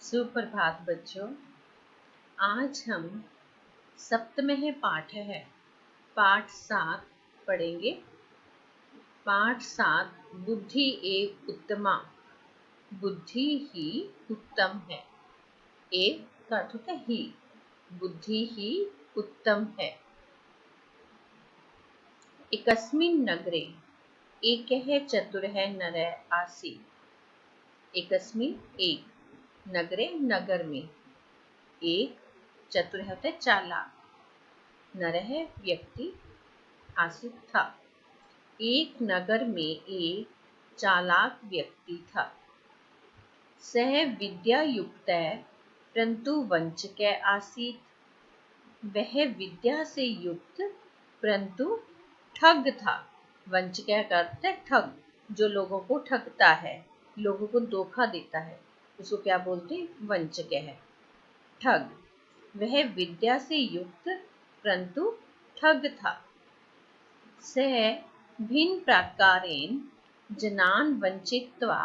सुप्रभात बच्चों। आज हम सप्तमः पाठ है पाठ 7 पढ़ेंगे। पाठ 7 बुद्धि एव उत्तमा। बुद्धि ही उत्तम है। एव का अर्थ होता है ही। बुद्धि ही उत्तम है। एकस्मिन् नगरे एकः चतुरः नरः आसीत्। एकस्मिन् एक नगरे नगर में एक चतुर होता है चालाक, नरह व्यक्ति, आसित था। एक नगर में एक चालाक व्यक्ति था। सह विद्या युक्त परंतु वंचक आसीत। वह विद्या से युक्त परंतु ठग था। वंचक का अर्थ है ठग, जो लोगों को ठगता है, लोगों को धोखा देता है, उसको क्या बोलते हैं? वंचक है, ठग। वह विद्या से युक्त परंतु ठग था। सह भिन्न प्रकारेण जनान् वंचित्वा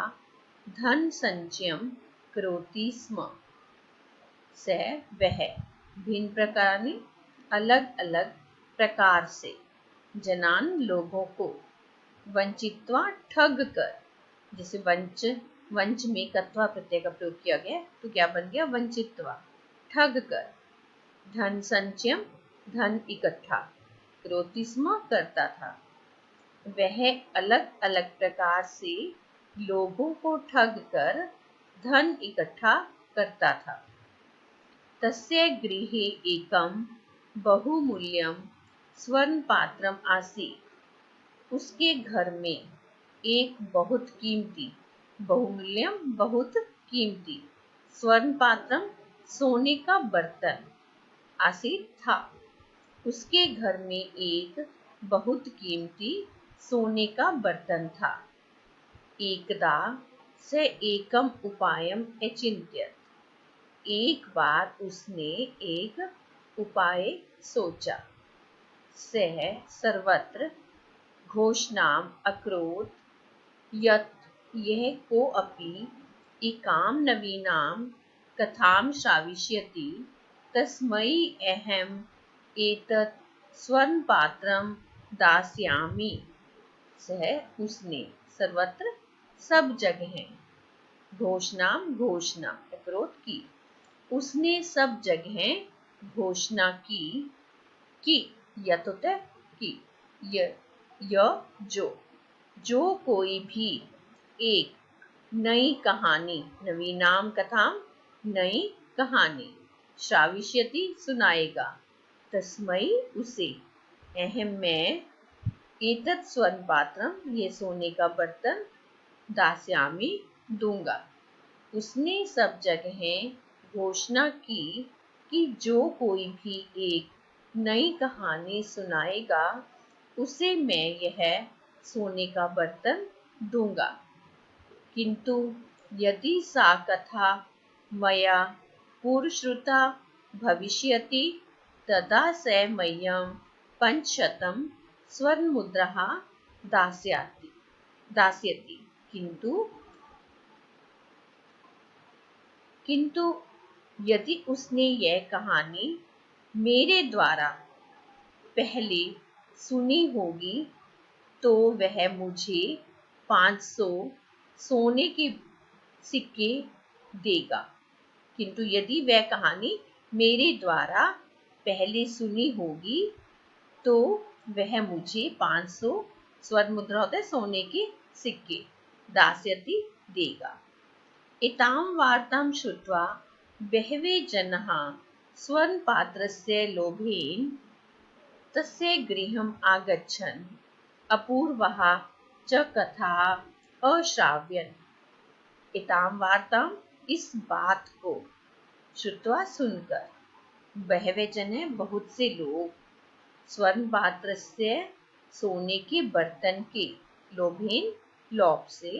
धन संचयं करोति स्म। सह वह भिन्न प्रकार अलग अलग प्रकार से जनान लोगों को वंचित्वा ठग कर, जैसे वंच में कत्वा प्रत्यय का प्रयोग किया गया तो क्या बन गया? वंचित्वा, ठग कर। धन संचयम धन इकट्ठा, करोति स्म करता था। वह अलग अलग प्रकार से लोगों को ठग कर धन इकट्ठा करता था। तस्य गृहे एकम बहुमूल्यम स्वर्ण पात्रम आसीत्। उसके घर में एक बहुत कीमती, बहुमूल्यम बहुत कीमती, स्वर्ण पात्रम सोने का बर्तन, आसीत था। उसके घर में एक बहुत कीमती सोने का बर्तन था। एकदा स एकम उपायम अचिंत्यत। एक बार उसने एक उपाय सोचा। सह सर्वत्र घोषणाम अकरोत् यत् यह कोऽपि इकां नवीनां कथां श्राविष्यति तस्मै अहम् एतत् स्वर्णपात्रं दास्यामि। सह उसने सर्वत्र सब जगह घोषणा अकरोत् की, उसने सब जगह घोषणा की यत होता है की, जो कोई भी एक नई कहानी, नवीनाम कथां नई कहानी, श्राविष्यति सुनाएगा, तस्मै उसे, अहम मैं, एतत् स्वर्ण पात्रम ये सोने का बर्तन, दास्यामि दूंगा। उसने सब जगह घोषणा की कि जो कोई भी एक नई कहानी सुनाएगा उसे मैं यह सोने का बर्तन दूंगा। किंतु यदि सा कथा मया पूर्वश्रुता भविष्यति तदा स मह्यं 500 स्वर्णमुद्राः दास्यति। किंतु यदि उसने यह कहानी मेरे द्वारा पहले सुनी होगी तो वह मुझे 500 सोने के सिक्के देगा। किंतु यदि वह कहानी मेरे द्वारा पहले सुनी होगी तो वह मुझे 500 स्वर्ण मुद्रा होता है सोने के सिक्के, दास्यति देगा। एतां वार्तां श्रुत्वा बहवे जनाः स्वर्णपात्रस्य लोभेन तस्य गृहम् आगच्छन् अपूर्वाः च कथाः अश्राव्यन्। एतां वार्तां इस बात को श्रुत्वा सुनकर बहवे जन बहुत से लोग स्वर्ण पात्र से सोने के बर्तन के लोभेन लोभ से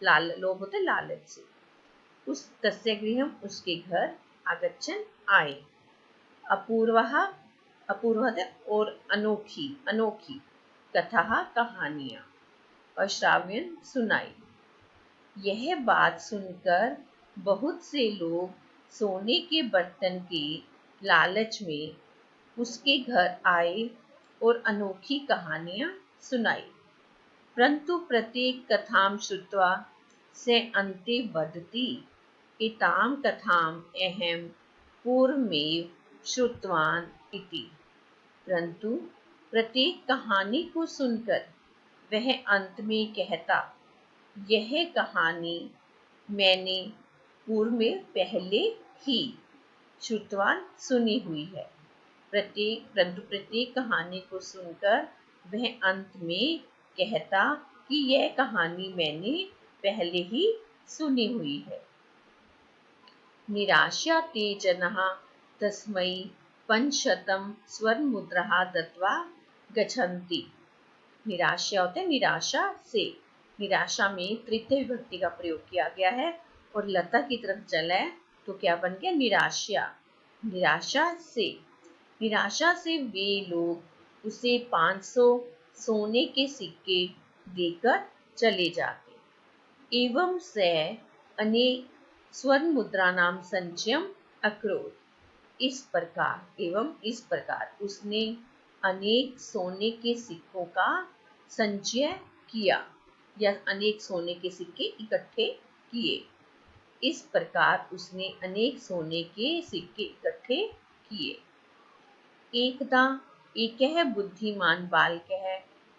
लोभ होता लालच से उस तस्य गृहम उसके घर आगच्छन आए। अपूर्व और अनोखी कथा कहानियां और श्राव्यन सुनाई। यह बात सुनकर बहुत से लोग सोने के बर्तन के लालच में उसके घर आए और अनोखी कहानियां सुनाई, परंतु प्रत्येक कथां श्रुत्वा से अन्ते वदति एतां कथाम् अहं पूर्वमेव श्रुतवान् इति। परंतु प्रत्येक कहानी को सुनकर वह अंत में कहता, यह कहानी मैंने पूर्व में पहले ही श्रुतवान सुनी हुई है। परंतु प्रत्येक कहानी को सुनकर वह अंत में कहता कि यह कहानी मैंने पहले ही सुनी हुई है। निराशा ते जनः तस्मै पंचशतं स्वर्णमुद्राः दत्त्वा गच्छन्ति। निराशा होते निराशा से, निराशा में तृतीय विभक्ति का प्रयोग किया गया है और लता की तरफ चला है तो क्या बन गया निराशा। निराशा से वे लोग उसे 500 सोने के सिक्के देकर चले जाते। एवं से अनेक स्वर्ण मुद्रानां संचयम अकरोत्। इस प्रकार उसने अनेक सोने के सिक्कों का संचय किया या अनेक सोने के सिक्के इकट्ठे किए। इस प्रकार उसने अनेक सोने के सिक्के इकट्ठे किए। एकदा एकः बुद्धिमान् बालकः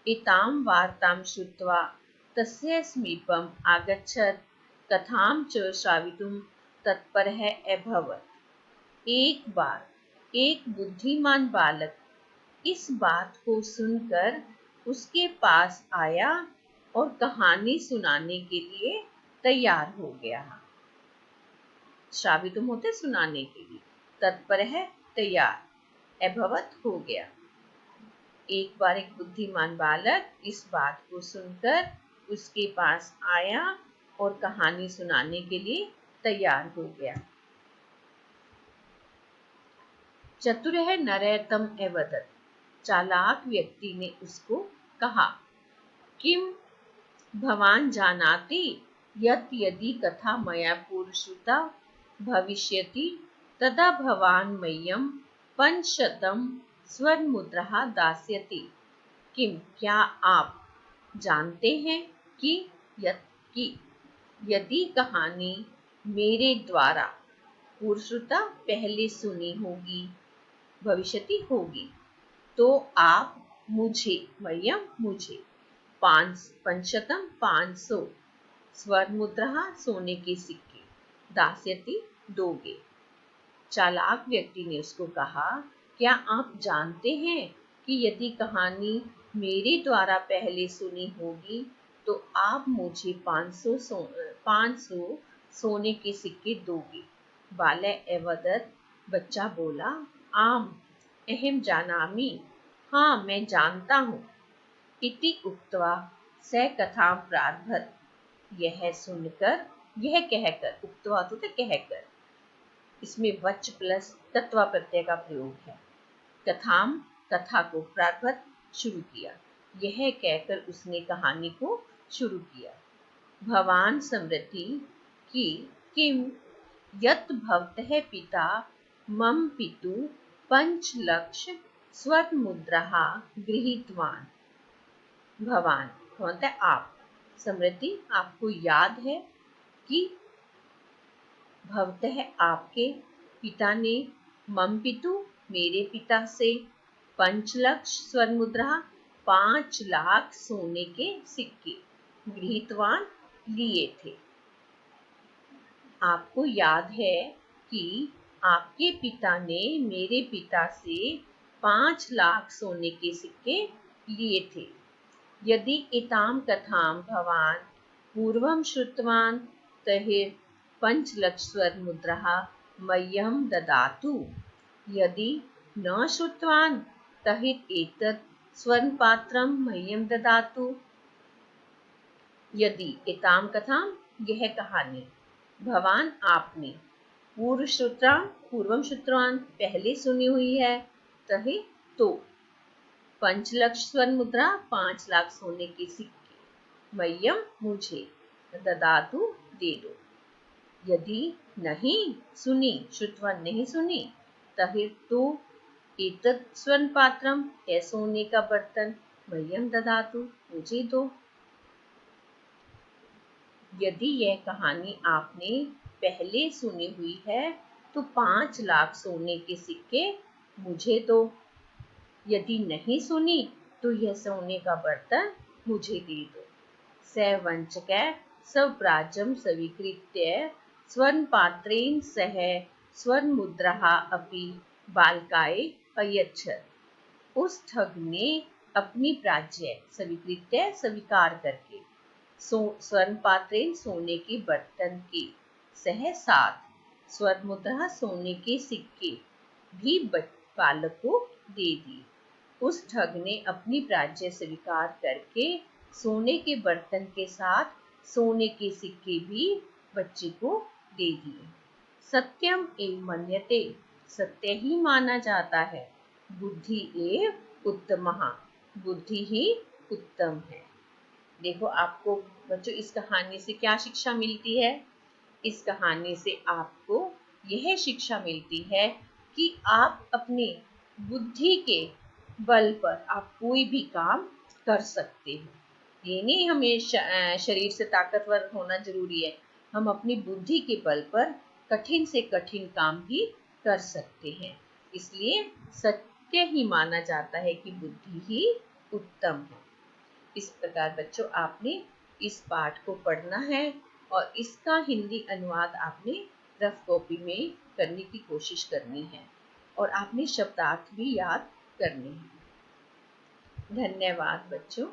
एतां वार्तां श्रुत्वा तस्य समीपम् आगच्छत् कथां च श्रावितुं तत्परः अभवत्। एक बार एक बुद्धिमान बालक इस बात को सुनकर उसके पास आया और कहानी सुनाने के लिए तैयार हो गया। श्रावितुम होते सुनाने के लिए, तत्परः तैयार, अभवत हो गया। एक बार एक बुद्धिमान बालक इस बात को सुनकर उसके पास आया और कहानी सुनाने के लिए तैयार हो गया। चतुरः नरः तम् अवदत्। चालाक व्यक्ति ने उसको कहा, किम भवान् जानाति यत् यदि कथा मया पूर्वं श्रुता भविष्यति तदा भवान् मह्यं 500 स्वर्णमुद्राः दास्यति। किम क्या आप जानते हैं कि यदि कहानी मेरे द्वारा पूर्वश्रुता पहले सुनी होगी, भविष्यति होगी, तो आप मुझे 500 स्वर्णमुद्राः सोने के सिक्के दास्यति दोगे। चालाक व्यक्ति ने उसको कहा, क्या आप जानते हैं कि यदि कहानी मेरे द्वारा पहले सुनी होगी तो आप मुझे 500 सोने के सिक्के दोगे। बालः अवदत्। बच्चा बोला, आम अहम जानामि, हाँ मैं जानता हूँ। इति उक्त्वा स कथां प्रारभत। यह कहकर, उक्त्वा तो कहकर, इसमें वच प्लस तत्वा प्रत्यय का प्रयोग है। कथा को प्रारभत शुरू किया, यह कहकर उसने कहानी को शुरू किया। भवान् स्मरति कि किम यत् भवतः पिता मम पितुः 5 लक्ष स्वर्णमुद्राः गृहीतवान्। भवान् मतलब आप, स्मृति आपको याद है कि भवतः आपके पिता ने मम पितु मेरे पिता से 5 लक्ष स्वर्णमुद्रा 5 लाख सोने के सिक्के गृहीतवान लिए थे। आपको याद है कि आपके पिता ने मेरे पिता से 5 लाख सोने के सिक्के लिए थे। यदि एतां कथां भवान् पूर्वं श्रुतवान् तर्हि 5 लक्ष स्वर्णमुद्राः मह्यं ददातु। यदि न श्रुतवान् तर्हि एतत् स्वर्णपात्रं मह्यं ददातु। यदि एतां कथां यह कहानी भवान आपने पूर्वं श्रुतवान् पहले सुनी हुई है, तर्हि तो 5 लक्ष स्वर्णमुद्रा 5 लाख सोने के सिक्के मह्यम मुझे ददातु दे दो। यदि नहीं सुनी, श्रुतवान नहीं सुनी, तर्हि तु एतत् स्वर्णपात्रं, यह सोने का बर्तन, मह्यं ददातु, मुझे दो। यदि यह कहानी आपने पहले सुनी हुई है तो 5 लाख सोने के सिक्के मुझे दो। यदि नहीं सुनी तो यह सोने का बर्तन मुझे दे दो। स वञ्चकः स्वराज्यं स्वीकृत्य स्वर्णपात्रेण सह स्वर्णमुद्राः अपि बालकाय अयच्छत्। उस ठग ने अपनी प्राज्य स्वीकृत्य स्वीकार करके स्वर्ण पात्रेण सोने के बर्तन के सह साथ स्वर्ण मुद्रा सोने के सिक्के भी बालक को दे दी। उस ठग ने अपनी प्राज्य स्वीकार करके सोने के बर्तन के साथ सोने के सिक्के भी बच्चे को दे दिए। सत्यम एव मन्यते, सत्य ही माना जाता है। बुद्धि एव उत्तमः, बुद्धि ही उत्तम है। देखो आपको बच्चों इस कहानी से क्या शिक्षा मिलती है? इस कहानी से आपको यह शिक्षा मिलती है कि आप अपने बुद्धि के बल पर आप कोई भी काम कर सकते हैं। ये नहीं हमें शरीर से ताकतवर होना जरूरी है, हम अपनी बुद्धि के बल पर कठिन से कठिन काम भी कर सकते हैं। इसलिए सत्य ही माना जाता है कि बुद्धि ही उत्तम है। इस प्रकार बच्चों आपने इस पाठ को पढ़ना है और इसका हिंदी अनुवाद आपने रफ कॉपी में करने की कोशिश करनी है और आपने शब्दार्थ भी याद करने हैं। धन्यवाद बच्चों।